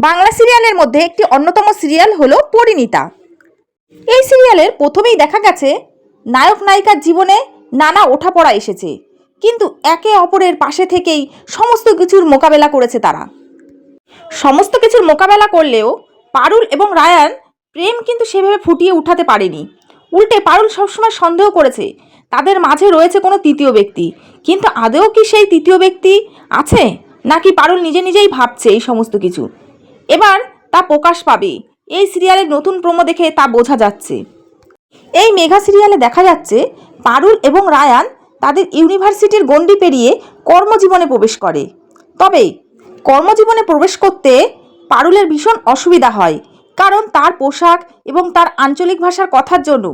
বাংলা সিরিয়ালের মধ্যে একটি অন্যতম সিরিয়াল হলো পরিণীতা। এই সিরিয়ালের প্রথমেই দেখা গেছে নায়ক নায়িকার জীবনে নানা ওঠাপড়া এসেছে, কিন্তু একে অপরের পাশে থেকেই সমস্ত কিছুর মোকাবেলা করেছে তারা। সমস্ত কিছুর মোকাবেলা করলেও পারুল এবং রায়ান প্রেম কিন্তু সেভাবে ফুটিয়ে উঠাতে পারেনি। উল্টে পারুল সবসময় সন্দেহ করেছে তাদের মাঝে রয়েছে কোনো তৃতীয় ব্যক্তি, কিন্তু আদৌ কি সেই তৃতীয় ব্যক্তি আছে, নাকি পারুল নিজে নিজেই ভাবছে এই সমস্ত কিছু। এবার তা প্রকাশ পাবে, এই সিরিয়ালের নতুন প্রোমো দেখে তা বোঝা যাচ্ছে। এই মেগা সিরিয়ালে দেখা যাচ্ছে পারুল এবং রায়ান তাদের ইউনিভার্সিটির গণ্ডি পেরিয়ে কর্মজীবনে প্রবেশ করে। তবে কর্মজীবনে প্রবেশ করতে পারুলের ভীষণ অসুবিধা হয়, কারণ তার পোশাক এবং তার আঞ্চলিক ভাষার কথার জন্য।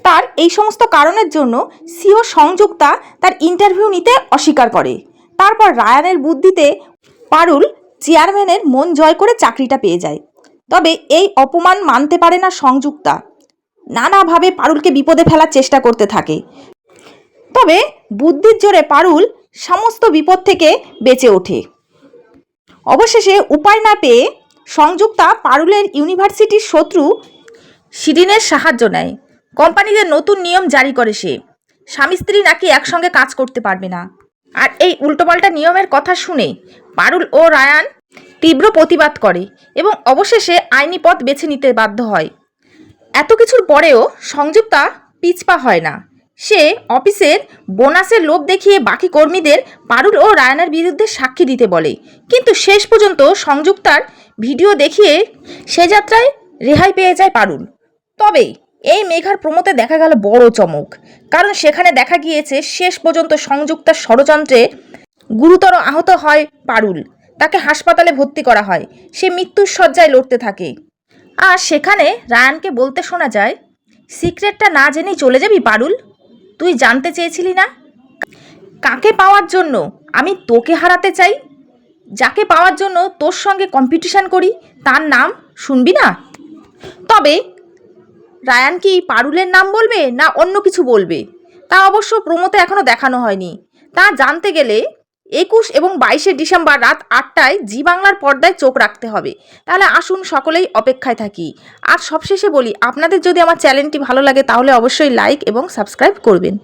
তার এই সমস্ত কারণের জন্য সিও সংযুক্তা তার ইন্টারভিউ নিতে অস্বীকার করে। তারপর রায়ানের বুদ্ধিতে পারুল চেয়ারম্যানের মন জয় করে চাকরিটা পেয়ে যায়। তবে এই অপমান মানতে পারে না সংযুক্তা, নানাভাবে পারুলকে বিপদে ফেলার চেষ্টা করতে থাকে। তবে বুদ্ধির জোরে পারুল সমস্ত বিপদ থেকে বেঁচে ওঠে। অবশেষে উপায় না পেয়ে সংযুক্তা পারুলের ইউনিভার্সিটির শত্রু শিরিনের সাহায্য নেয়। কোম্পানিদের নতুন নিয়ম জারি করে সে, স্বামী স্ত্রী নাকি একসঙ্গে কাজ করতে পারবে না। আর এই উল্টোপাল্টা নিয়মের কথা শুনে পারুল ও রায়ান তীব্র প্রতিবাদ করে এবং অবশেষে আইনি পথ বেছে নিতে বাধ্য হয়। এত কিছুর পরেও সংযুক্তা পিছপা হয় না। সে অফিসের বোনাসের লোভ দেখিয়ে বাকি কর্মীদের পারুল ও রায়ানের বিরুদ্ধে সাক্ষী দিতে বলে, কিন্তু শেষ পর্যন্ত সংযুক্তার ভিডিও দেখিয়ে সে যাত্রায় রেহাই পেয়ে যায় পারুল। তবে এই মেঘার প্রমোতে দেখা গেল বড় চমক, কারণ সেখানে দেখা গিয়েছে শেষ পর্যন্ত সংযুক্তার ষড়যন্ত্রে গুরুতর আহত হয় পারুল। তাকে হাসপাতালে ভর্তি করা হয়, সে মৃত্যুর শয্যায় লড়তে থাকে। আর সেখানে রায়ানকে বলতে শোনা যায়, সিক্রেটটা না জেনেই চলে যাবি পারুল? তুই জানতে চেয়েছিলি না কাকে পাওয়ার জন্য আমি তোকে হারাতে চাই? যাকে পাওয়ার জন্য তোর সঙ্গে কম্পিটিশন করি তার নাম শুনবি না? তবে রায়ান কি পারুলের নাম বলবে না অন্য কিছু বলবে, তা অবশ্য প্রোমোতে এখনও দেখানো হয়নি। তা জানতে গেলে 21 এবং 22শে ডিসেম্বর রাত 8টায় জি বাংলার পর্দায় চোখ রাখতে হবে। তাহলে আসুন সকলেই অপেক্ষায় থাকি। আর সবশেষে বলি, আপনাদের যদি আমার চ্যানেলটি ভালো লাগে তাহলে অবশ্যই লাইক এবং সাবস্ক্রাইব করবেন।